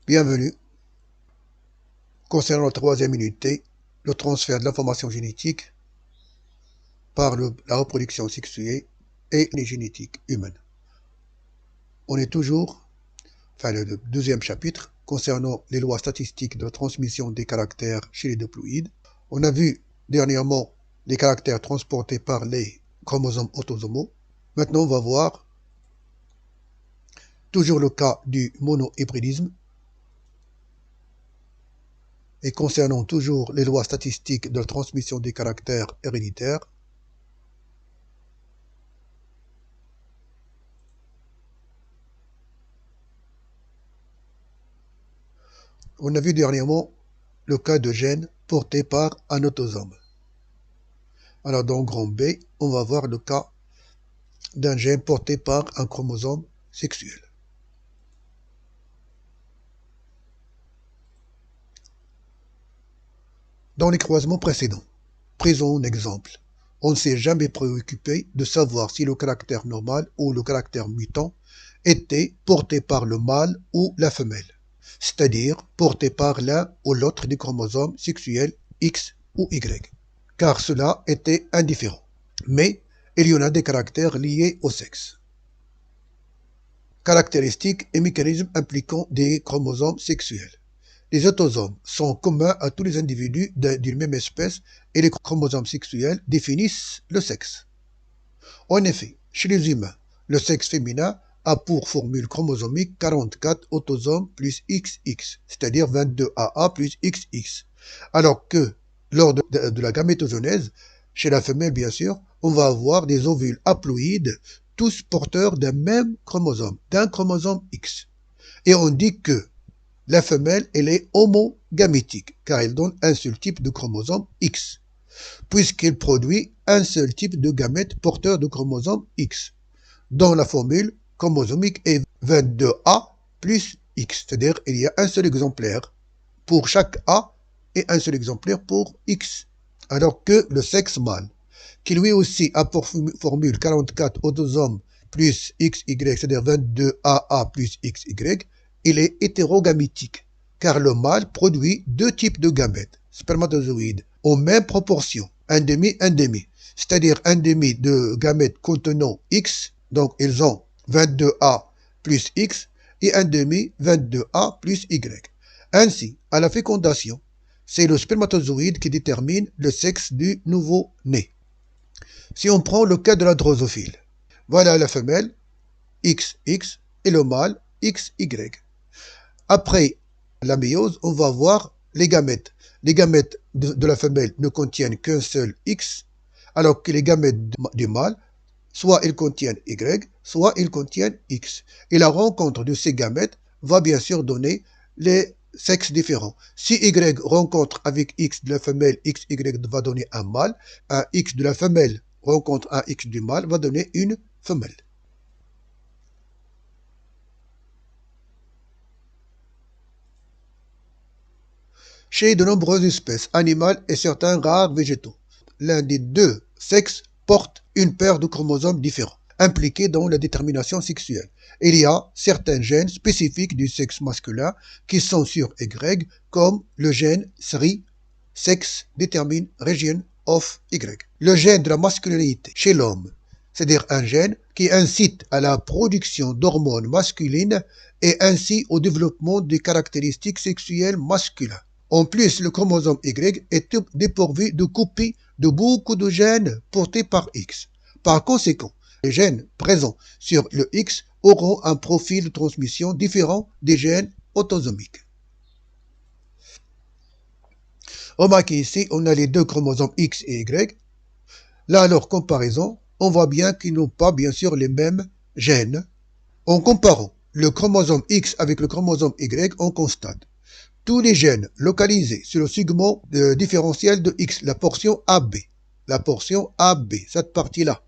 Bienvenue. Concernant la troisième unité, le transfert de l'information génétique par la reproduction sexuée et les génétiques humaines. On est toujours, le deuxième chapitre, concernant les lois statistiques de la transmission des caractères chez les diploïdes. On a vu dernièrement les caractères transportés par les chromosomes autosomaux. Maintenant, on va voir toujours le cas du monohybridisme. Et concernant toujours les lois statistiques de la transmission des caractères héréditaires, on a vu dernièrement le cas de gènes portés par un autosome. Alors dans grand B, on va voir le cas d'un gène porté par un chromosome sexuel. Dans les croisements précédents, prenons un exemple. On ne s'est jamais préoccupé de savoir si le caractère normal ou le caractère mutant était porté par le mâle ou la femelle, c'est-à-dire porté par l'un ou l'autre des chromosomes sexuels X ou Y, car cela était indifférent. Mais il y en a des caractères liés au sexe. Caractéristiques et mécanismes impliquant des chromosomes sexuels. Les autosomes sont communs à tous les individus d'une même espèce et les chromosomes sexuels définissent le sexe. En effet, chez les humains, le sexe féminin a pour formule chromosomique 44 autosomes plus XX, c'est-à-dire 22 AA plus XX, alors que lors de la gamétogenèse, chez la femelle bien sûr, on va avoir des ovules haploïdes, tous porteurs d'un même chromosome, d'un chromosome X. Et on dit que la femelle, elle est homogamétique, car elle donne un seul type de chromosome X, puisqu'elle produit un seul type de gamète porteur de chromosome X, dont la formule chromosomique est 22A plus X, c'est-à-dire il y a un seul exemplaire pour chaque A et un seul exemplaire pour X, alors que le sexe mâle, qui lui aussi a pour formule 44 autosomes plus XY, c'est-à-dire 22AA plus XY, il est hétérogamétique, car le mâle produit deux types de gamètes, spermatozoïdes, aux mêmes proportions, un demi, c'est-à-dire un demi de gamètes contenant X, donc ils ont 22A plus X, et un demi 22A plus Y. Ainsi, à la fécondation, c'est le spermatozoïde qui détermine le sexe du nouveau-né. Si on prend le cas de la drosophile, voilà la femelle XX et le mâle XY. Après la méiose, on va voir les gamètes. Les gamètes de la femelle ne contiennent qu'un seul X, alors que les gamètes du mâle, soit ils contiennent Y, soit ils contiennent X. Et la rencontre de ces gamètes va bien sûr donner les sexes différents. Si Y rencontre avec X de la femelle, XY va donner un mâle. Un X de la femelle rencontre un X du mâle va donner une femelle. Chez de nombreuses espèces animales et certains rares végétaux, l'un des deux sexes porte une paire de chromosomes différents, impliqués dans la détermination sexuelle. Il y a certains gènes spécifiques du sexe masculin qui sont sur Y, comme le gène SRI, Sex Determine Region of Y. Le gène de la masculinité chez l'homme, c'est-à-dire un gène qui incite à la production d'hormones masculines et ainsi au développement des caractéristiques sexuelles masculines. En plus, le chromosome Y est dépourvu de copies de beaucoup de gènes portés par X. Par conséquent, les gènes présents sur le X auront un profil de transmission différent des gènes autosomiques. Remarquez ici, on a les deux chromosomes X et Y. Là, à leur comparaison, on voit bien qu'ils n'ont pas bien sûr les mêmes gènes. En comparant le chromosome X avec le chromosome Y, on constate tous les gènes localisés sur le segment différentiel de X, la portion AB, cette partie-là,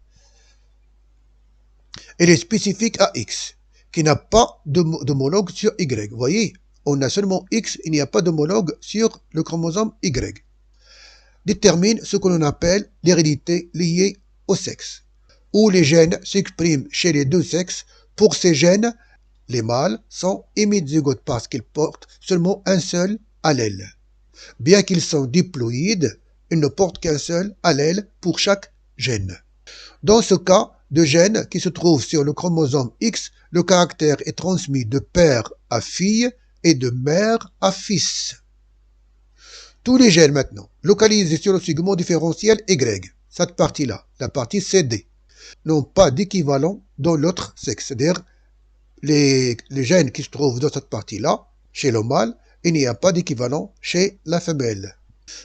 elle est spécifique à X, qui n'a pas d'homologue sur Y. Vous voyez, on a seulement X, il n'y a pas d'homologue sur le chromosome Y. Détermine ce que l'on appelle l'hérédité liée au sexe, où les gènes s'expriment chez les deux sexes. Pour ces gènes, les mâles sont hémizygotes parce qu'ils portent seulement un seul allèle. Bien qu'ils sont diploïdes, ils ne portent qu'un seul allèle pour chaque gène. Dans ce cas de gène qui se trouve sur le chromosome X, le caractère est transmis de père à fille et de mère à fils. Tous les gènes maintenant, localisés sur le segment différentiel Y, cette partie-là, la partie CD, n'ont pas d'équivalent dans l'autre sexe. C'est-à-dire, les gènes qui se trouvent dans cette partie-là, chez le mâle, il n'y a pas d'équivalent chez la femelle.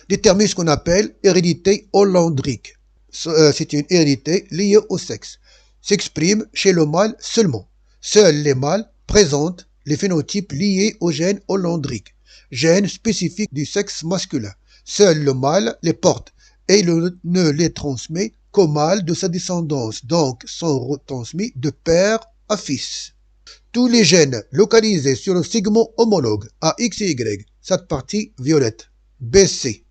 Détermine ce qu'on appelle hérédité hollandrique. C'est une hérédité liée au sexe. S'exprime chez le mâle seulement. Seuls les mâles présentent les phénotypes liés au gène hollandrique, gène spécifique du sexe masculin. Seul le mâle les porte et ne les transmet qu'au mâle de sa descendance, donc sont retransmis de père à fils. Tous les gènes localisés sur le segment homologue à X et Y, cette partie violette, BC,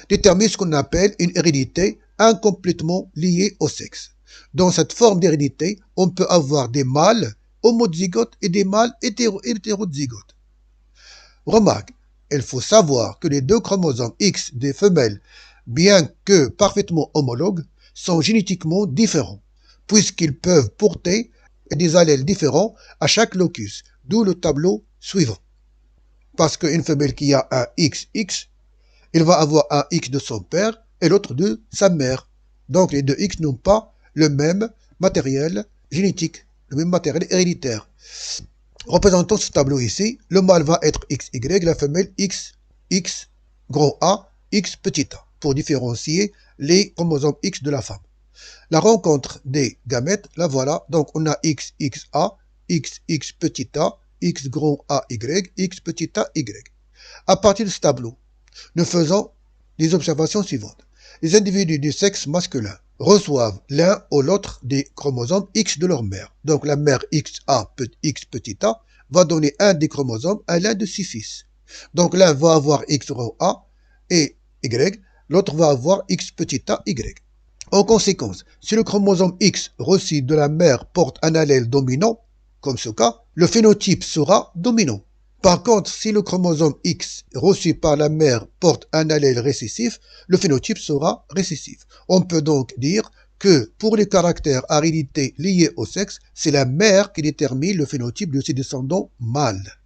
détermine ce qu'on appelle une hérédité incomplètement liée au sexe. Dans cette forme d'hérédité, on peut avoir des mâles homozygotes et des mâles hétérozygotes. Remarque, il faut savoir que les deux chromosomes X des femelles, bien que parfaitement homologues, sont génétiquement différents, puisqu'ils peuvent porter des allèles différents à chaque locus, d'où le tableau suivant. Parce qu'une femelle qui a un XX, il va avoir un X de son père et l'autre de sa mère. Donc les deux X n'ont pas le même matériel génétique, le même matériel héréditaire. Représentons ce tableau ici, le mâle va être XY, la femelle XX, grand A, X petit a, pour différencier les chromosomes X de la femme. La rencontre des gamètes, la voilà, donc on a XXA, XX petit a, X grand A Y, X petit a Y. À partir de ce tableau, nous faisons les observations suivantes. Les individus du sexe masculin reçoivent l'un ou l'autre des chromosomes X de leur mère. Donc la mère XA, X petit a, va donner un des chromosomes à l'un de ses fils. Donc l'un va avoir X grand A et Y, l'autre va avoir X petit a Y. En conséquence, si le chromosome X reçu de la mère porte un allèle dominant, comme ce cas, le phénotype sera dominant. Par contre, si le chromosome X reçu par la mère porte un allèle récessif, le phénotype sera récessif. On peut donc dire que pour les caractères à hérédité liés au sexe, c'est la mère qui détermine le phénotype de ses descendants mâles.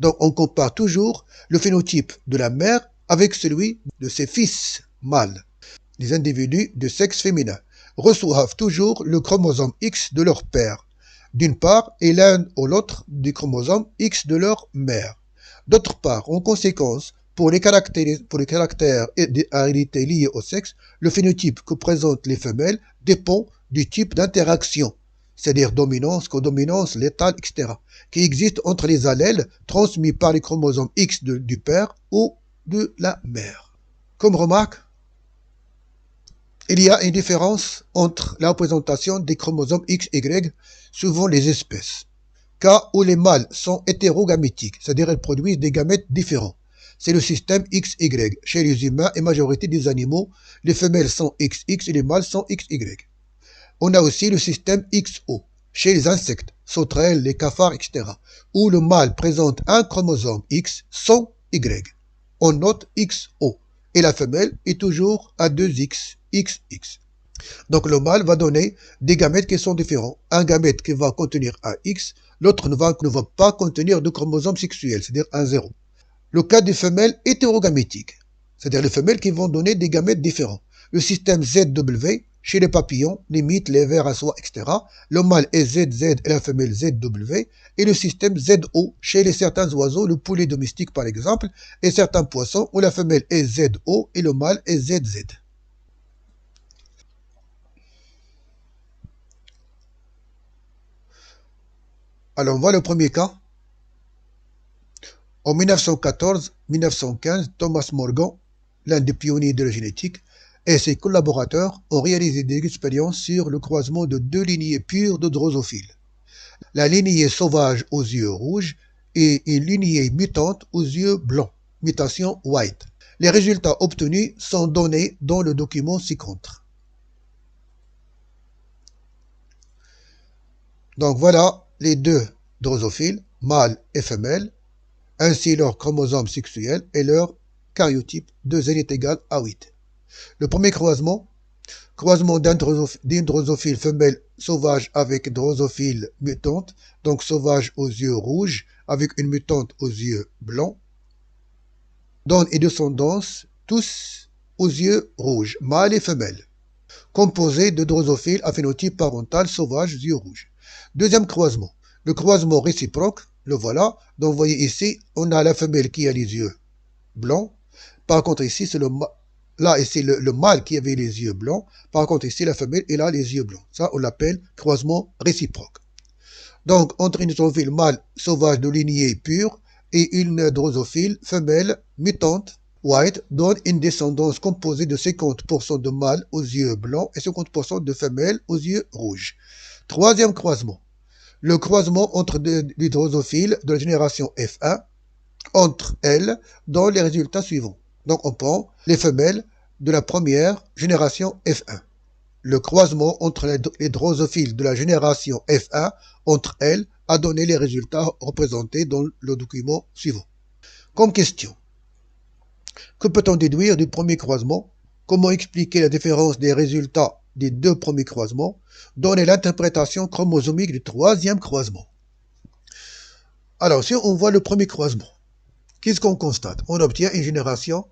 Donc on compare toujours le phénotype de la mère avec celui de ses fils mâles. Les individus de sexe féminin reçoivent toujours le chromosome X de leur père, d'une part, et l'un ou l'autre du chromosome X de leur mère. D'autre part, en conséquence, pour les caractères à hérédité liés au sexe, le phénotype que présentent les femelles dépend du type d'interaction, c'est-à-dire dominance, codominance, létale, etc., qui existe entre les allèles transmis par les chromosomes X du père ou de la mère. Comme remarque, il y a une différence entre la représentation des chromosomes X, Y suivant les espèces. Cas où les mâles sont hétérogamétiques, c'est-à-dire ils produisent des gamètes différents. C'est le système XY. Chez les humains et majorité des animaux, les femelles sont XX et les mâles sont XY. On a aussi le système XO. Chez les insectes, sauterelles, les cafards, etc., où le mâle présente un chromosome X sans Y. On note XO. Et la femelle est toujours à 2X, XX. Donc le mâle va donner des gamètes qui sont différents. Un gamète qui va contenir un X, l'autre ne va pas contenir de chromosome sexuel, c'est-à-dire un 0. Le cas des femelles hétérogamétiques, c'est-à-dire les femelles qui vont donner des gamètes différents. Le système ZW, chez les papillons, les mites, les vers à soie, etc. Le mâle est ZZ et la femelle ZW. Et le système ZO, chez certains oiseaux, le poulet domestique par exemple, et certains poissons, où la femelle est ZO et le mâle est ZZ. Alors, on voit le premier cas. En 1914-1915, Thomas Morgan, l'un des pionniers de la génétique, et ses collaborateurs ont réalisé des expériences sur le croisement de deux lignées pures de drosophiles. La lignée sauvage aux yeux rouges et une lignée mutante aux yeux blancs, mutation white. Les résultats obtenus sont donnés dans le document ci-contre. Donc voilà les deux drosophiles, mâles et femelles, ainsi leur chromosome sexuel et leur karyotype de Z est égal à 8. Le premier croisement d'une drosophile femelle sauvage avec drosophile mutante, donc sauvage aux yeux rouges avec une mutante aux yeux blancs, donne une descendance tous aux yeux rouges, mâles et femelles, composé de drosophiles à phénotype parental sauvage aux yeux rouges. Deuxième croisement, le croisement réciproque, le voilà. Donc vous voyez ici, on a la femelle qui a les yeux blancs. Par contre ici, c'est là ici le mâle qui avait les yeux blancs. Par contre ici, la femelle, elle a les yeux blancs. Ça, on l'appelle croisement réciproque. Donc, entre une drosophile mâle sauvage de lignée pure et une drosophile femelle mutante, White donne une descendance composée de 50% de mâles aux yeux blancs et 50% de femelles aux yeux rouges. Troisième croisement, le croisement entre les drosophiles de la génération F1 entre elles dans les résultats suivants. Donc on prend les femelles de la première génération F1. Le croisement entre les drosophiles de la génération F1 entre elles a donné les résultats représentés dans le document suivant. Comme question, que peut-on déduire du premier croisement? Comment expliquer la différence des résultats des deux premiers croisements? Donner l'interprétation chromosomique du troisième croisement. Alors, si on voit le premier croisement, qu'est-ce qu'on constate? On obtient une génération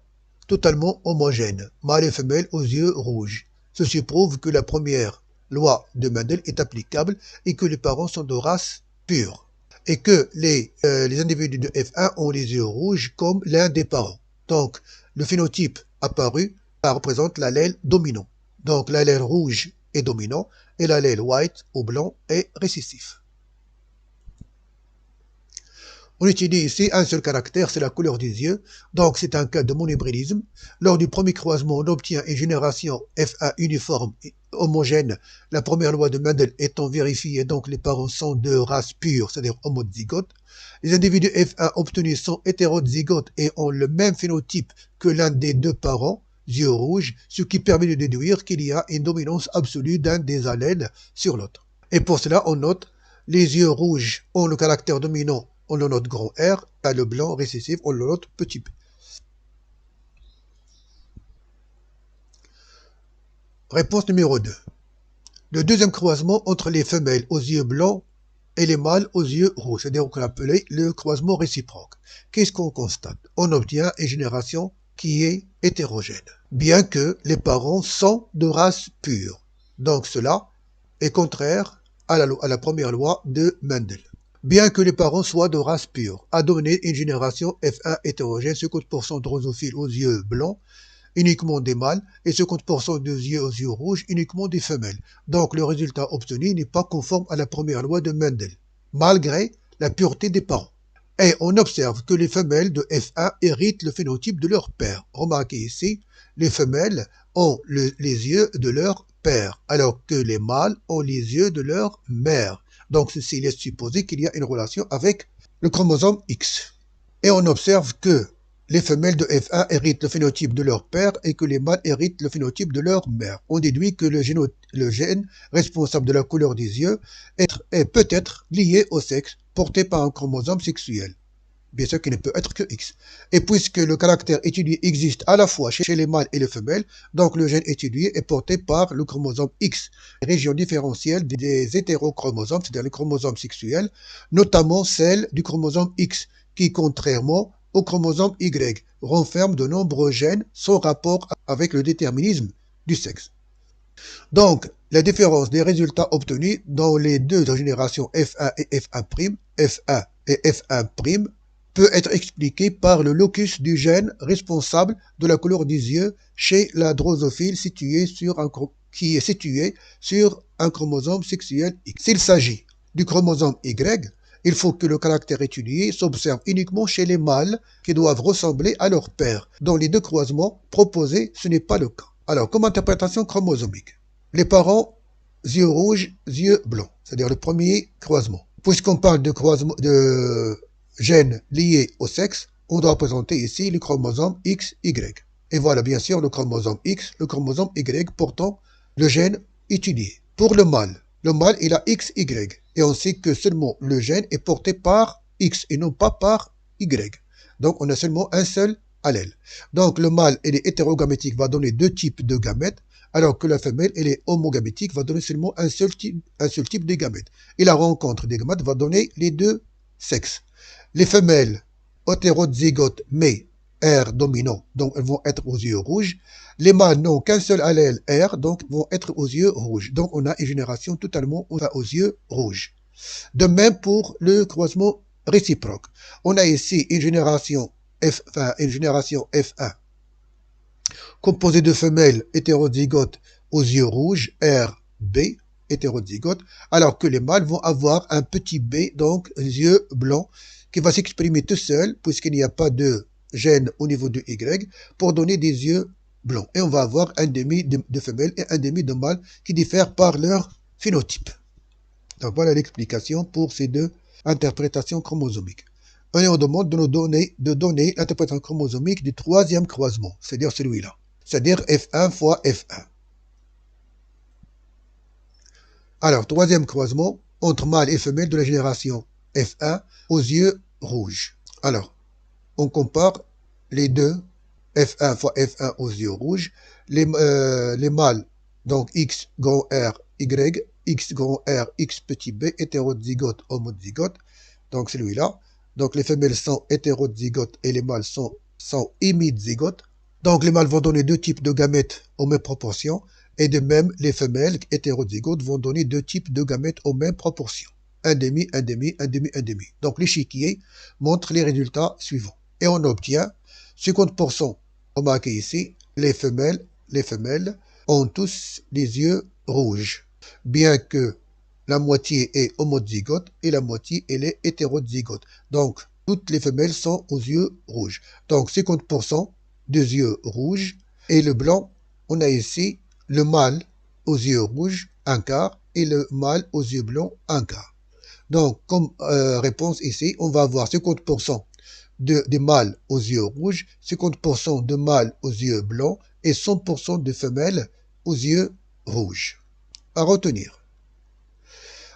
totalement homogène, mâle et femelle aux yeux rouges. Ceci prouve que la première loi de Mendel est applicable et que les parents sont de race pure. Et que les individus de F1 ont les yeux rouges comme l'un des parents. Donc, le phénotype apparu représente l'allèle dominant. Donc, l'allèle rouge est dominant et l'allèle white ou blanc est récessif. On étudie ici un seul caractère, c'est la couleur des yeux. Donc, c'est un cas de monobrélisme. Lors du premier croisement, on obtient une génération F1 uniforme et homogène. La première loi de Mendel étant vérifiée, donc les parents sont de race pure, c'est-à-dire homozygotes. Les individus F1 obtenus sont hétérozygotes et ont le même phénotype que l'un des deux parents, yeux rouges, ce qui permet de déduire qu'il y a une dominance absolue d'un des allèles sur l'autre. Et pour cela, on note les yeux rouges ont le caractère dominant. On le note grand R, à le blanc récessif, on le note petit p. Réponse numéro 2. Le deuxième croisement entre les femelles aux yeux blancs et les mâles aux yeux rouges, c'est-à-dire qu'on appelait le croisement réciproque. Qu'est-ce qu'on constate? On obtient une génération qui est hétérogène, bien que les parents sont de race pure. Donc cela est contraire à la première loi de Mendel. Bien que les parents soient de race pure, a donné une génération F1 hétérogène, 50% drosophiles aux yeux blancs, uniquement des mâles, et 50% aux yeux rouges, uniquement des femelles. Donc le résultat obtenu n'est pas conforme à la première loi de Mendel, malgré la pureté des parents. Et on observe que les femelles de F1 héritent le phénotype de leur père. Remarquez ici, les femelles ont les yeux de leur père, alors que les mâles ont les yeux de leur mère. Donc ceci laisse supposer qu'il y a une relation avec le chromosome X. Et on observe que les femelles de F1 héritent le phénotype de leur père et que les mâles héritent le phénotype de leur mère. On déduit que le gène responsable de la couleur des yeux est peut-être lié au sexe porté par un chromosome sexuel. Bien sûr qu'il ne peut être que X. Et puisque le caractère étudié existe à la fois chez les mâles et les femelles, donc le gène étudié est porté par le chromosome X, région différentielle des hétérochromosomes, c'est-à-dire les chromosomes sexuels, notamment celle du chromosome X, qui, contrairement au chromosome Y, renferme de nombreux gènes sans rapport avec le déterminisme du sexe. Donc, la différence des résultats obtenus dans les deux générations F1 et F1', F1 et F1', peut être expliqué par le locus du gène responsable de la couleur des yeux chez la drosophile qui est située sur un chromosome sexuel X. S'il s'agit du chromosome Y, il faut que le caractère étudié s'observe uniquement chez les mâles qui doivent ressembler à leur père. Dans les deux croisements proposés, ce n'est pas le cas. Alors, comme interprétation chromosomique, les parents, yeux rouges, yeux blancs, c'est-à-dire le premier croisement. Puisqu'on parle de croisement de gènes liés au sexe, on doit représenter ici le chromosome X, Y. Et voilà bien sûr le chromosome X, le chromosome Y portant le gène étudié. Pour le mâle, le mâle il a XY. Et on sait que seulement le gène est porté par X et non pas par Y. Donc on a seulement un seul allèle. Donc le mâle il est hétérogamétique, va donner deux types de gamètes, alors que la femelle elle est homogamétique, va donner seulement un seul type de gamètes. Et la rencontre des gamètes va donner les deux sexes. Les femelles hétérozygotes mais R dominant, donc elles vont être aux yeux rouges. Les mâles n'ont qu'un seul allèle R, donc vont être aux yeux rouges. Donc on a une génération totalement aux yeux rouges. De même pour le croisement réciproque. On a ici une génération F1 composée de femelles hétérozygotes aux yeux rouges, RB, hétérozygote, alors que les mâles vont avoir un petit b, donc yeux blancs, qui va s'exprimer tout seul, puisqu'il n'y a pas de gène au niveau de Y, pour donner des yeux blancs. Et on va avoir un demi de femelles et un demi de mâles qui diffèrent par leur phénotype. Donc voilà l'explication pour ces deux interprétations chromosomiques. Et on demande de nous donner l'interprétation chromosomique du troisième croisement, c'est-à-dire celui-là, c'est-à-dire F1 fois F1. Alors, troisième croisement entre mâle et femelle de la génération F1 aux yeux rouges. Alors, on compare les deux, F1 fois F1 aux yeux rouges. Les mâles, donc X grand R, Y, X grand R, X petit b, hétérozygote, homozygote. Donc, celui-là. Donc, les femelles sont hétérozygotes et les mâles sont hémizygotes. Donc, les mâles vont donner deux types de gamètes aux mêmes proportions. Et de même, les femelles hétérozygotes vont donner deux types de gamètes aux mêmes proportions. Un demi, un demi, un demi, un demi. Donc l'échiquier montre les résultats suivants. Et on obtient 50%, on marque ici, les femelles ont tous les yeux rouges. Bien que la moitié est homozygote et la moitié elle est hétérozygote. Donc toutes les femelles sont aux yeux rouges. Donc 50% des yeux rouges et le blanc, on a ici le mâle aux yeux rouges, un quart, et le mâle aux yeux blancs, un quart. Donc, comme réponse ici, on va avoir 50% des mâles aux yeux rouges, 50% de mâles aux yeux blancs et 100% de femelles aux yeux rouges. À retenir.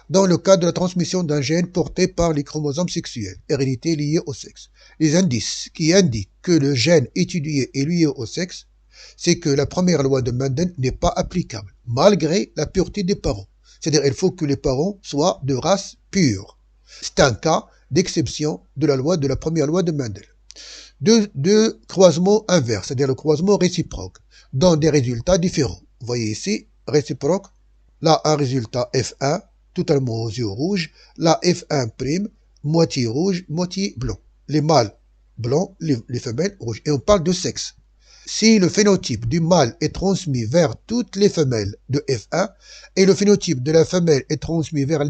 Dans le cas de la transmission d'un gène porté par les chromosomes sexuels, hérédité liée au sexe, les indices qui indiquent que le gène étudié est lié au sexe, c'est que la première loi de Mendel n'est pas applicable, malgré la pureté des parents. C'est-à-dire il faut que les parents soient de race pure. C'est un cas d'exception de la loi de la première loi de Mendel. Deux croisements inverses, c'est-à-dire le croisement réciproque, donnent des résultats différents. Vous voyez ici, réciproque, là un résultat F1, totalement aux yeux rouges, là F1', moitié rouge, moitié blanc. Les mâles blancs, les femelles rouges. Et on parle de sexe. Si le phénotype du mâle est transmis vers toutes les femelles de F1 et le phénotype de la femelle est transmis vers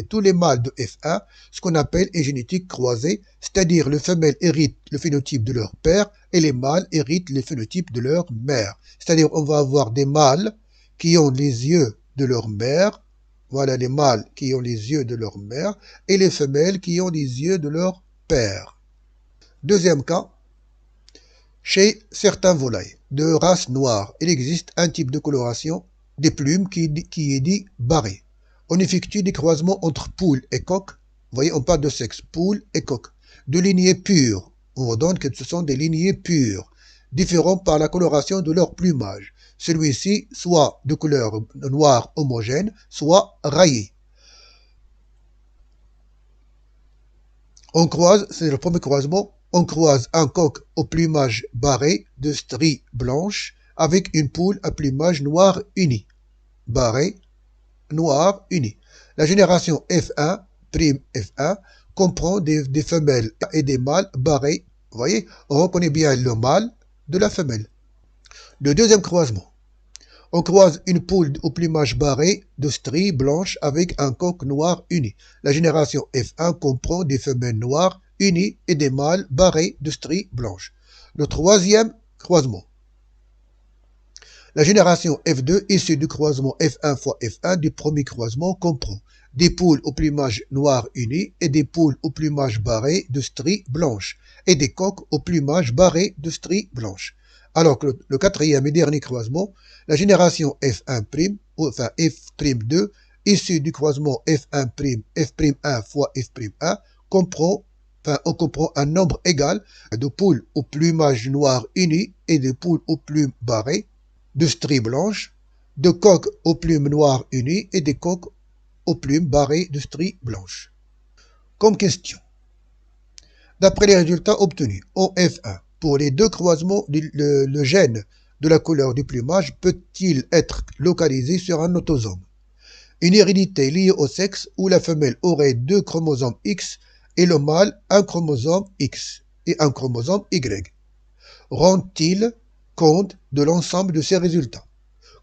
tous les mâles de F1, ce qu'on appelle une génétique croisée, c'est-à-dire les femelles héritent le phénotype de leur père et les mâles héritent le phénotype de leur mère. C'est-à-dire on va avoir des mâles qui ont les yeux de leur mère, voilà les mâles qui ont les yeux de leur mère et les femelles qui ont les yeux de leur père. Deuxième cas. Chez certains volailles de race noire, il existe un type de coloration des plumes qui est dit barré. On effectue des croisements entre poules et coqs. Vous voyez, on parle de sexe, poules et coqs. De lignées pures. On donne que ce sont des lignées pures, différents par la coloration de leur plumage. Celui-ci, soit de couleur noire homogène, soit rayé. On croise, c'est le premier croisement, on croise un coq au plumage barré de stries blanches avec une poule à plumage noir uni. Barré, noir uni. La génération F1, prime F1, comprend des femelles et des mâles barrés. Vous voyez, on reconnaît bien le mâle de la femelle. Le deuxième croisement. On croise une poule au plumage barré de stries blanches avec un coq noir uni. La génération F1 comprend des femelles noires unies et des mâles barrés de stries blanches. Le troisième croisement. La génération F2 issue du croisement F1 fois F1 du premier croisement comprend des poules au plumage noir uni et des poules au plumage barré de stries blanches et des coqs au plumage barré de stries blanches. Alors que le quatrième et dernier croisement, la génération F1', enfin F'2, issu du croisement F1', F'1 fois F'1, on comprend un nombre égal de poules au plumage noir uni et de poules aux plumes barrées, de stries blanches, de coqs aux plumes noires unies et des coqs aux plumes barrées de stries blanches. Comme question, d'après les résultats obtenus en F1, pour les deux croisements, le gène de la couleur du plumage peut-il être localisé sur un autosome? Une hérédité liée au sexe où la femelle aurait deux chromosomes X et le mâle un chromosome X et un chromosome Y. Rend-il compte de l'ensemble de ces résultats?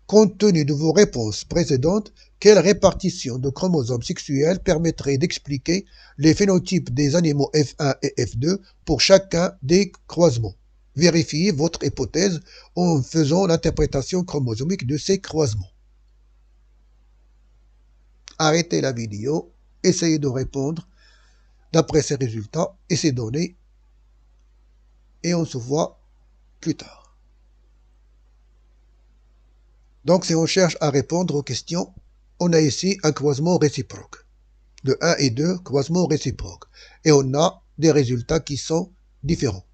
Compte tenu de vos réponses précédentes, quelle répartition de chromosomes sexuels permettrait d'expliquer les phénotypes des animaux F1 et F2 pour chacun des croisements? Vérifiez votre hypothèse en faisant l'interprétation chromosomique de ces croisements. Arrêtez la vidéo, essayez de répondre d'après ces résultats et ces données et on se voit plus tard. Donc si on cherche à répondre aux questions, on a ici un croisement réciproque. De 1 et 2, croisement réciproque. Et on a des résultats qui sont différents.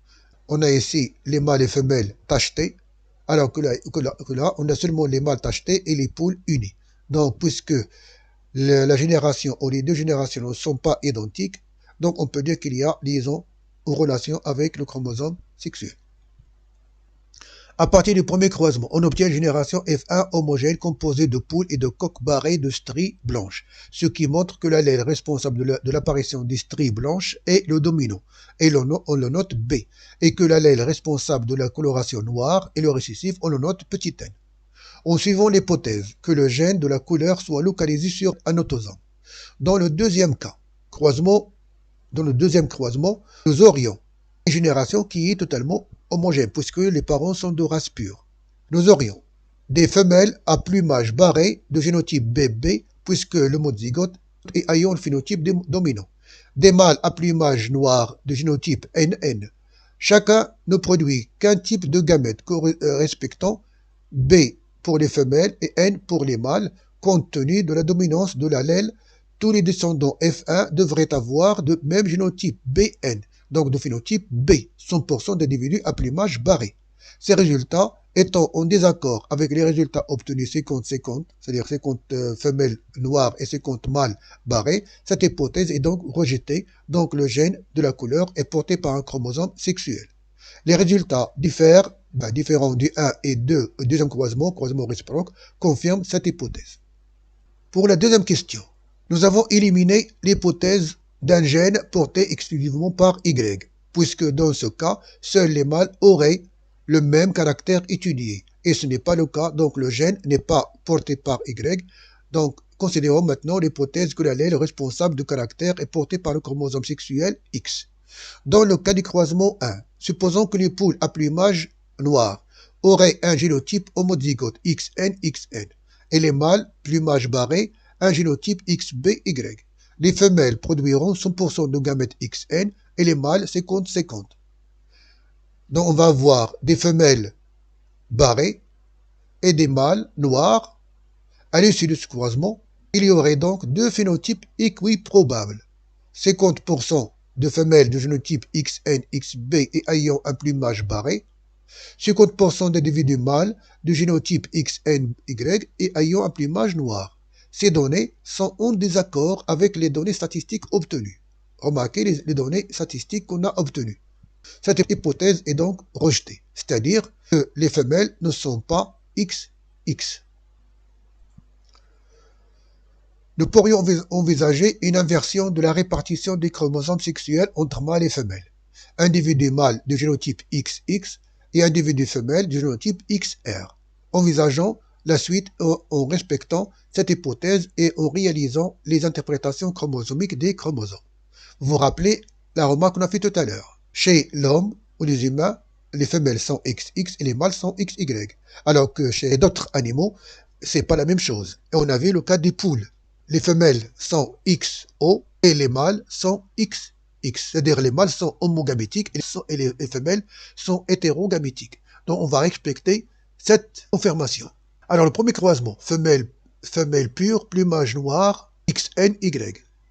On a ici les mâles et femelles tachetés, alors que là, on a seulement les mâles tachetés et les poules unies. Donc puisque la génération ou les deux générations ne sont pas identiques, donc on peut dire qu'il y a liaison ou relation avec le chromosome sexuel. À partir du premier croisement, on obtient une génération F1 homogène composée de poules et de coqs barrés de stries blanches, ce qui montre que l'allèle responsable de l'apparition des stries blanches est le dominant, et on le note B, et que l'allèle responsable de la coloration noire est le récessif, on le note petit n. En suivant l'hypothèse que le gène de la couleur soit localisé sur un autosome. Dans le deuxième croisement, nous aurions une génération qui est totalement homogène, puisque les parents sont de race pure. Nous aurions des femelles à plumage barré de génotype BB, puisque le monozygote est ayant le phénotype dominant. Des mâles à plumage noir de génotype NN. Chacun ne produit qu'un type de gamète respectant B pour les femelles et N pour les mâles, compte tenu de la dominance de l'allèle. Tous les descendants F1 devraient avoir de même génotype BN, donc de phénotype B, 100% d'individus à plumage barré. Ces résultats étant en désaccord avec les résultats obtenus 50-50, c'est-à-dire 50 femelles noires et 50 mâles barrés, cette hypothèse est donc rejetée, donc le gène de la couleur est porté par un chromosome sexuel. Les résultats différents du 1 et 2, deuxième croisement réciproque, confirment cette hypothèse. Pour la deuxième question, nous avons éliminé l'hypothèse d'un gène porté exclusivement par Y, puisque dans ce cas, seuls les mâles auraient le même caractère étudié. Et ce n'est pas le cas, donc le gène n'est pas porté par Y. Donc, considérons maintenant l'hypothèse que l'allèle responsable du caractère est porté par le chromosome sexuel X. Dans le cas du croisement 1, supposons que les poules à plumage noir auraient un génotype homozygote XN-XN et les mâles plumage barré un génotype XBY. Les femelles produiront 100% de gamètes XN et les mâles 50-50. Donc on va avoir des femelles barrées et des mâles noirs. À l'issue de ce croisement, il y aurait donc deux phénotypes équiprobables. 50% de femelles de génotype XN, XB et ayant un plumage barré, 50% d'individus mâles de génotype XNY et ayant un plumage noir. Ces données sont en désaccord avec les données statistiques obtenues. Remarquez les données statistiques qu'on a obtenues. Cette hypothèse est donc rejetée, c'est-à-dire que les femelles ne sont pas XX. Nous pourrions envisager une inversion de la répartition des chromosomes sexuels entre mâles et femelles. Individu mâle de génotype XX et individu femelle de génotype XR. Envisageons la suite en respectant cette hypothèse et en réalisant les interprétations chromosomiques des chromosomes. Vous vous rappelez la remarque qu'on a fait tout à l'heure. Chez l'homme ou les humains, les femelles sont XX et les mâles sont XY. Alors que chez d'autres animaux, c'est pas la même chose. Et on avait le cas des poules. Les femelles sont XO et les mâles sont XX. C'est-à-dire les mâles sont homogamétiques et les femelles sont hétérogamétiques. Donc on va respecter cette confirmation. Alors le premier croisement, femelle femelle pure, plumage noir, XNY,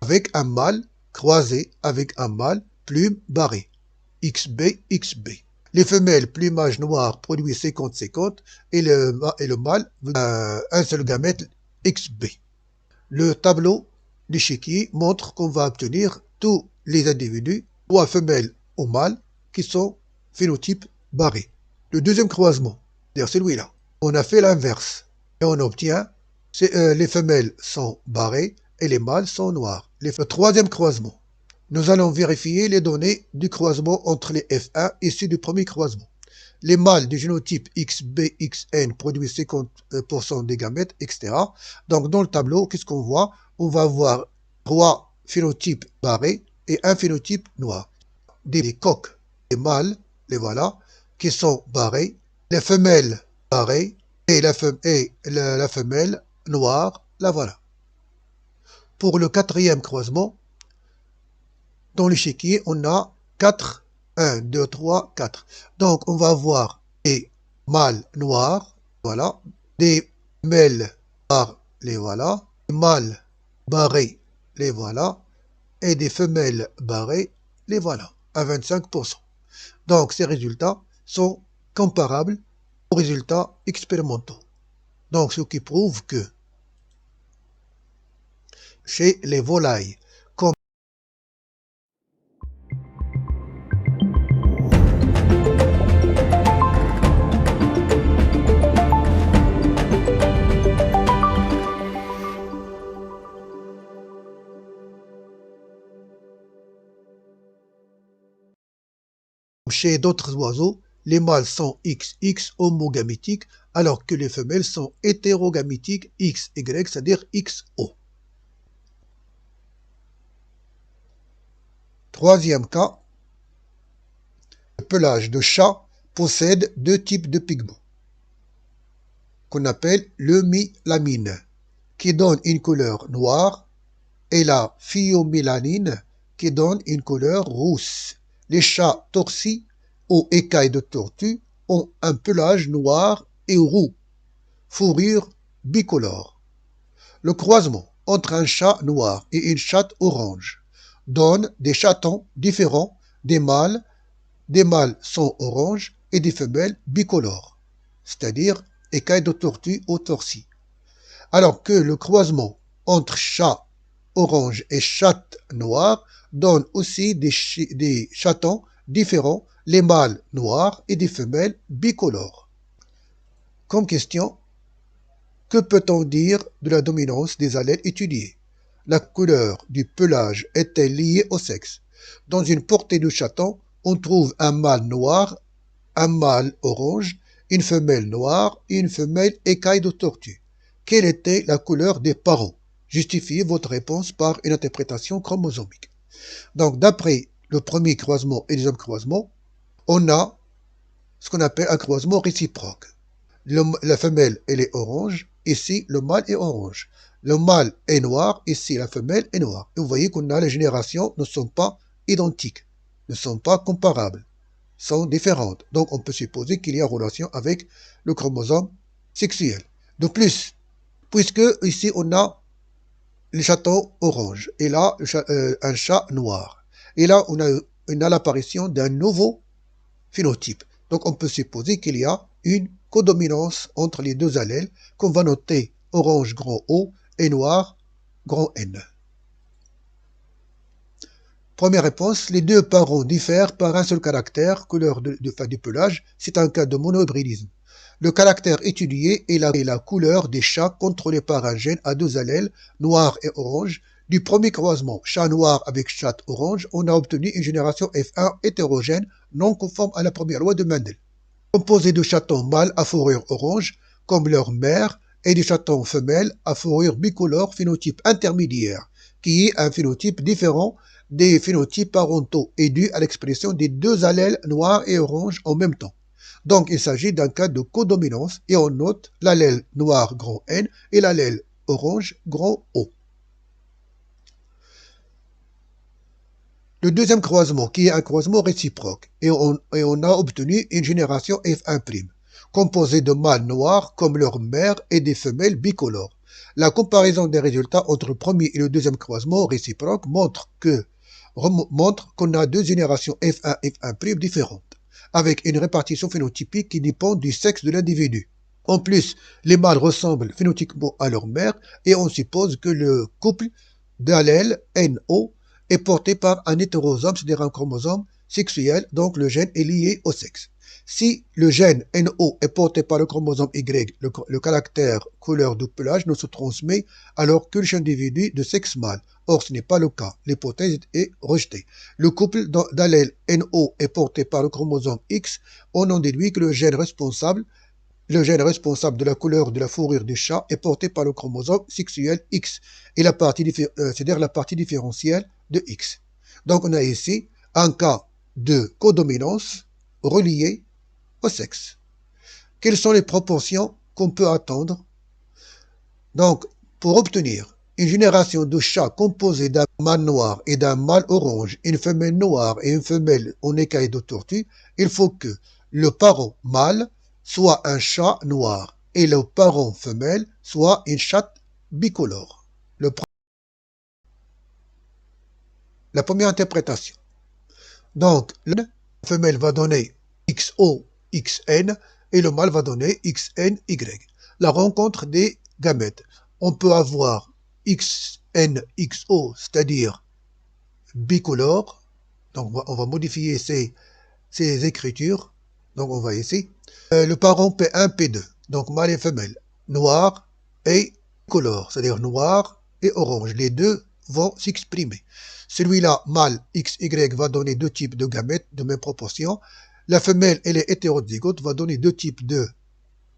avec un mâle croisé avec un mâle plume barrée, XB. Les femelles plumage noir produisent 50-50 et le mâle un seul gamète XB. Le tableau d'échiquier montre qu'on va obtenir tous les individus, soit femelles ou mâles, qui sont phénotypes barrés. Le deuxième croisement, c'est celui-là. On a fait l'inverse et on obtient les femelles sont barrées et les mâles sont noirs. Le troisième croisement, nous allons vérifier les données du croisement entre les F1 issus du premier croisement. Les mâles du génotype XBXN produisent 50% des gamètes, etc. Donc dans le tableau, qu'est-ce qu'on voit? On va avoir 3 phénotypes barrés et un phénotype noir. Des coqs, les mâles, les voilà, qui sont barrés, les femelles barrées et la femelle noire, la voilà. Pour le quatrième croisement, dans l'échiquier, on a 4, 1, 2, 3, 4. Donc, on va avoir des mâles noirs, voilà, des femelles barrées, les voilà, des mâles barrés, les voilà, et des femelles barrées, les voilà, à 25%. Donc, ces résultats sont comparables aux résultats expérimentaux. Donc, ce qui prouve que chez les volailles, comme chez d'autres oiseaux, les mâles sont XX homogamétiques, alors que les femelles sont hétérogamétiques XY, c'est-à-dire XO. Troisième cas, le pelage de chat possède deux types de pigments, qu'on appelle l'eumélamine, qui donne une couleur noire, et la phéomélanine, qui donne une couleur rousse. Les chats torsis aux écailles de tortue ont un pelage noir et roux, fourrure bicolore. Le croisement entre un chat noir et une chatte orange donne des chatons différents des mâles. Des mâles sont orange et des femelles bicolores, c'est-à-dire écailles de tortue au torsi. Alors que le croisement entre chat orange et chatte noire donne aussi des chatons différents, les mâles noirs et des femelles bicolores. Comme question, que peut-on dire de la dominance des allèles étudiés? La couleur du pelage est-elle liée au sexe? Dans une portée de chatons, on trouve un mâle noir, un mâle orange, une femelle noire et une femelle écaille de tortue. Quelle était la couleur des parents? Justifiez votre réponse par une interprétation chromosomique. Donc, d'après le premier croisement et le deuxième croisement, on a ce qu'on appelle un croisement réciproque. La femelle, elle est orange, ici, le mâle est orange. Le mâle est noir, ici, la femelle est noire. Et vous voyez qu'on a les générations ne sont pas identiques, ne sont pas comparables, sont différentes. Donc, on peut supposer qu'il y a relation avec le chromosome sexuel. De plus, puisque ici, on a les chatons orange, et là, un chat noir. Et là, on a l'apparition d'un nouveau phénotype. Donc, on peut supposer qu'il y a une codominance entre les deux allèles qu'on va noter orange grand O et noir grand N. Première réponse, les deux parents diffèrent par un seul caractère, couleur du pelage, c'est un cas de monohybridisme. Le caractère étudié est la couleur des chats contrôlés par un gène à deux allèles, noir et orange. Du premier croisement, chat noir avec chatte orange, on a obtenu une génération F1 hétérogène, non conforme à la première loi de Mendel, composée de chatons mâles à fourrure orange, comme leur mère, et de chatons femelles à fourrure bicolore, phénotype intermédiaire, qui est un phénotype différent des phénotypes parentaux et dû à l'expression des deux allèles noirs et orange en même temps. Donc, il s'agit d'un cas de codominance et on note l'allèle noir grand N et l'allèle orange grand O. Le deuxième croisement, qui est un croisement réciproque, et on a obtenu une génération F1', composée de mâles noirs comme leur mère et des femelles bicolores. La comparaison des résultats entre le premier et le deuxième croisement réciproque montre qu'on a deux générations F1 F1' différentes, avec une répartition phénotypique qui dépend du sexe de l'individu. En plus, les mâles ressemblent phénotypiquement à leur mère et on suppose que le couple d'allèles NO est porté par un hétérosome, c'est-à-dire un chromosome sexuel, donc le gène est lié au sexe. Si le gène NO est porté par le chromosome Y, le caractère couleur de pelage ne se transmet alors que chez l'individu de sexe mâle. Or, ce n'est pas le cas. L'hypothèse est rejetée. Le couple d'allèles NO est porté par le chromosome X. On en déduit que le gène responsable de la couleur de la fourrure du chat est porté par le chromosome sexuel X, et c'est-à-dire la partie différentielle de X. Donc on a ici un cas de codominance reliée au sexe. Quelles sont les proportions qu'on peut attendre? Donc, pour obtenir une génération de chats composée d'un mâle noir et d'un mâle orange, une femelle noire et une femelle en écaille de tortue, il faut que le parent mâle soit un chat noir et le parent femelle soit une chatte bicolore. La première interprétation. Donc, la femelle va donner XO, XN et le mâle va donner XNY. La rencontre des gamètes. On peut avoir XNXO, c'est-à-dire bicolore. Donc, on va modifier ces écritures. Donc, on va ici. Le parent P1, P2, donc mâle et femelle, noir et colore, c'est-à-dire noir et orange. Les deux vont s'exprimer. Celui-là, mâle XY, va donner deux types de gamètes de même proportion. La femelle, elle est hétérozygote, va donner deux types de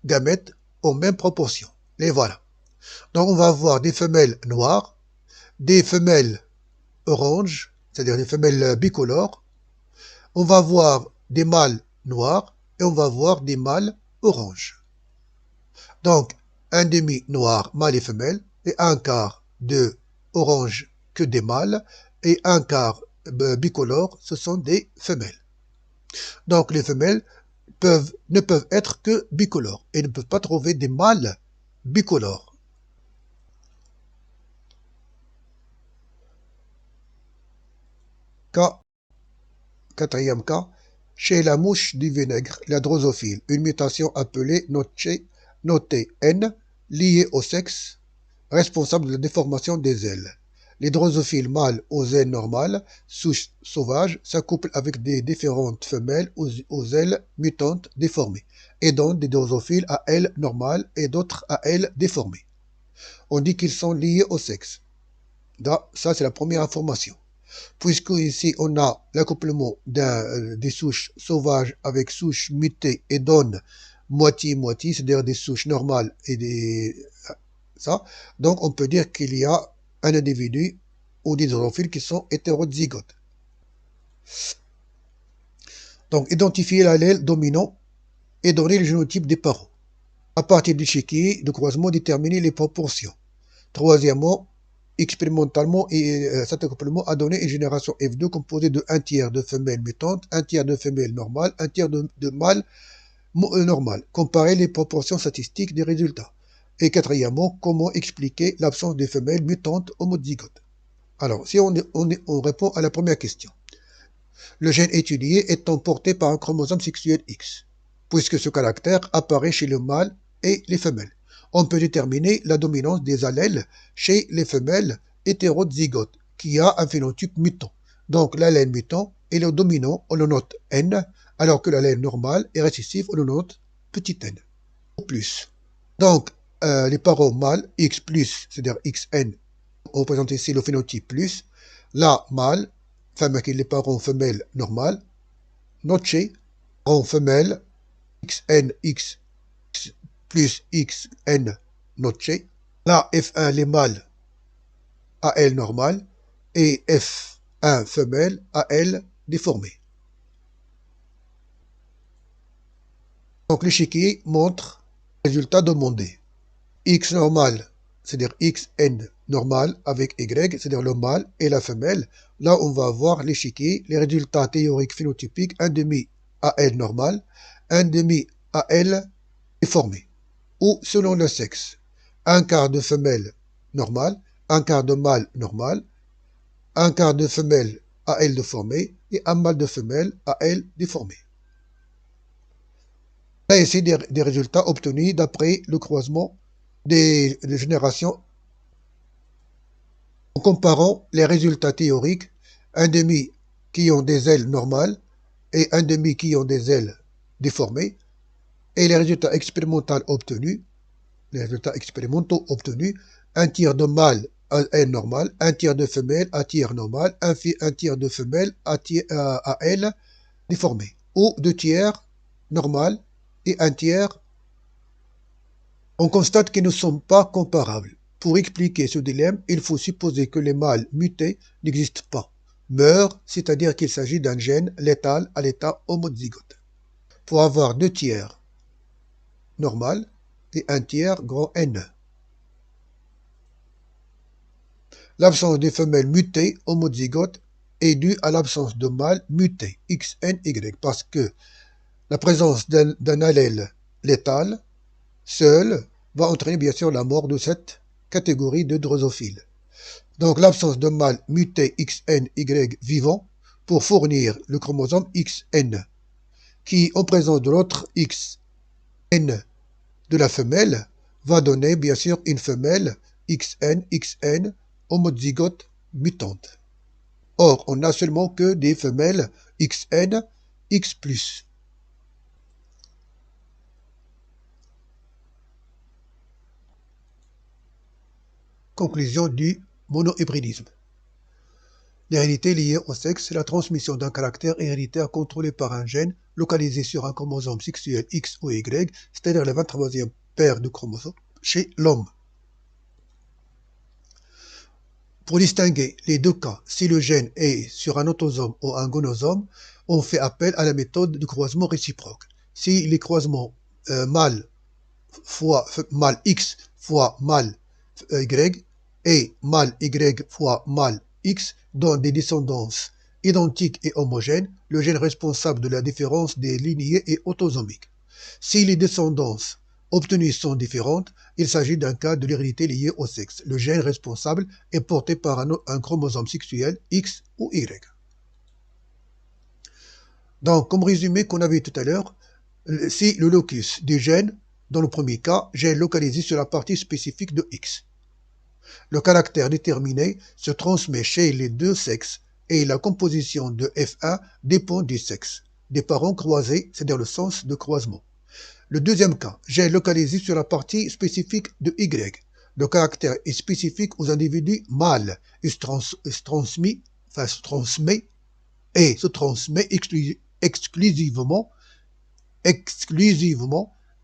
gamètes aux mêmes proportions. Les voilà. Donc, on va avoir des femelles noires, des femelles oranges, c'est-à-dire des femelles bicolores. On va avoir des mâles noirs et on va avoir des mâles orange. Donc, un demi noir, mâle et femelle, et un quart de orange que des mâles, et un quart bicolore, ce sont des femelles. Donc, les femelles ne peuvent être que bicolores et ne peuvent pas trouver des mâles bicolores. Quatrième cas, chez la mouche du vinaigre, la drosophile, une mutation appelée notée N, liée au sexe, responsable de la déformation des ailes. Les drosophiles mâles aux ailes normales, souches sauvages, s'accouplent avec des différentes femelles aux ailes mutantes déformées, et donnent des drosophiles à ailes normales et d'autres à ailes déformées. On dit qu'ils sont liés au sexe. Ça, c'est la première information. Puisque ici on a l'accouplement des souches sauvages avec souches mutées et donne moitié-moitié, c'est-à-dire des souches normales et ça, donc on peut dire qu'il y a un individu ou des drosophiles qui sont hétérozygotes. Donc identifier l'allèle dominant et donner le génotype des parents. À partir du chéquier de croisement, déterminer les proportions. Troisièmement, expérimentalement, cet accouplement a donné une génération F2 composée de un tiers de femelles mutantes, un tiers de femelles normales, un tiers de mâles normales. Comparer les proportions statistiques des résultats. Et quatrièmement, comment expliquer l'absence des femelles mutantes homozygotes. Alors, si on répond à la première question. Le gène étudié étant porté par un chromosome sexuel X, puisque ce caractère apparaît chez le mâle et les femelles. On peut déterminer la dominance des allèles chez les femelles hétérozygotes, qui a un phénotype mutant. Donc l'allèle mutant est le dominant, on le note N, alors que l'allèle normal est récessif, on le note petit n. Plus. Donc les parents mâles, X plus, c'est-à-dire XN, on représente ici le phénotype plus, la mâle, femme qui est les parents femelles normales, notché, parents femelles, XNX plus XN notché, là F1 les mâles AL normal et F1 femelle AL déformé. Donc l'échiquier montre le résultat demandé. X normal, c'est-à-dire XN normal avec Y, c'est-à-dire le mâle et la femelle. Là on va avoir l'échiquier, les résultats théoriques phénotypiques, un demi AL normal, un demi AL déformé. Ou selon le sexe. un quart de femelle normale, un quart de mâle normal, un quart de femelle à aile déformée et un mâle de femelle à aile déformée. Là ici des résultats obtenus d'après le croisement des générations en comparant les résultats théoriques, un demi qui ont des ailes normales et un demi qui ont des ailes déformées, et les résultats expérimentaux obtenus, un tiers de mâle à aile normale, un tiers de femelle à tiers normal, un tiers de femelle à aile déformée, ou deux tiers normal et un tiers. On constate qu'ils ne sont pas comparables. Pour expliquer ce dilemme, il faut supposer que les mâles mutés n'existent pas, meurent, c'est-à-dire qu'il s'agit d'un gène létal à l'état homozygote. Pour avoir deux tiers normal et un tiers grand N. L'absence des femelles mutées homozygotes est due à l'absence de mâles mutés XNY parce que la présence d'un allèle létal seul va entraîner bien sûr la mort de cette catégorie de drosophiles. Donc l'absence de mâle muté XNY vivant pour fournir le chromosome XN qui, en présence de l'autre XN de la femelle, va donner bien sûr une femelle XN homozygote mutante. Or, on n'a seulement que des femelles XN X+. Conclusion du monohybridisme. L'hérédité liée au sexe, c'est la transmission d'un caractère héréditaire contrôlé par un gène localisé sur un chromosome sexuel X ou Y, c'est-à-dire la 23e paire de chromosomes chez l'homme. Pour distinguer les deux cas, si le gène est sur un autosome ou un gonosome, on fait appel à la méthode de croisement réciproque. Si les croisements mâle X fois mâle Y et mâle Y fois mâle X donnent des descendances identiques et homogènes, le gène responsable de la différence des lignées est autosomique. Si les descendances obtenues sont différentes, il s'agit d'un cas de l'hérédité liée au sexe. Le gène responsable est porté par un chromosome sexuel X ou Y. Donc, comme résumé qu'on a vu tout à l'heure, si le locus du gène, dans le premier cas, gène localisé sur la partie spécifique de X. Le caractère déterminé se transmet chez les deux sexes et la composition de F1 dépend du sexe des parents croisés, c'est-à-dire le sens de croisement. Le deuxième cas, gène localisé sur la partie spécifique de Y. Le caractère est spécifique aux individus mâles. Il se transmet exclusivement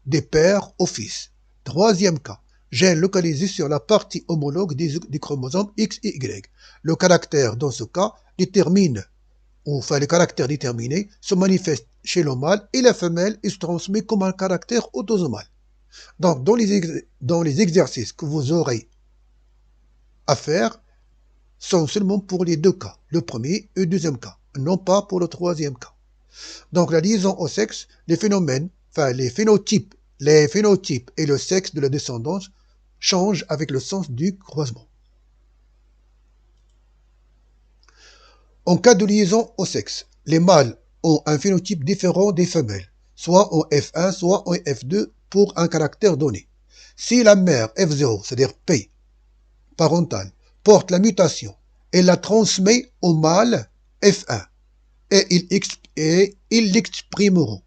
des pères au fils. Troisième cas, gène localisé sur la partie homologue des chromosomes X et Y. Le caractère dans ce cas le caractère déterminé se manifeste chez le mâle et la femelle se transmet comme un caractère autosomal. Donc, dans les exercices que vous aurez à faire sont seulement pour les deux cas, le premier et le deuxième cas, non pas pour le troisième cas. Donc, la liaison au sexe, les phénotypes et le sexe de la descendance changent avec le sens du croisement. En cas de liaison au sexe, les mâles ont un phénotype différent des femelles, soit en F1, soit en F2 pour un caractère donné. Si la mère F0, c'est-à-dire P, parentale, porte la mutation et la transmet au mâle F1, et ils l'exprimeront.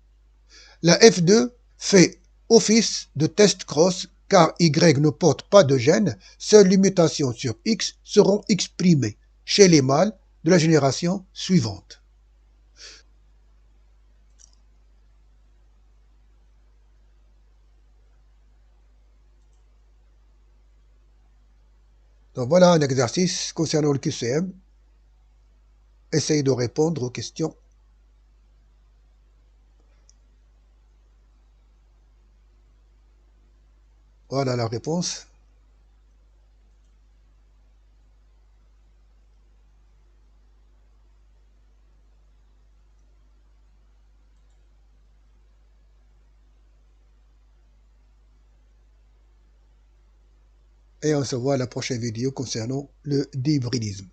La F2 fait office de test cross car Y ne porte pas de gène, seules les mutations sur X seront exprimées chez les mâles de la génération suivante. Donc voilà un exercice concernant le QCM. Essayez de répondre aux questions. Voilà la réponse. et on se voit à la prochaine vidéo concernant le dihybridisme.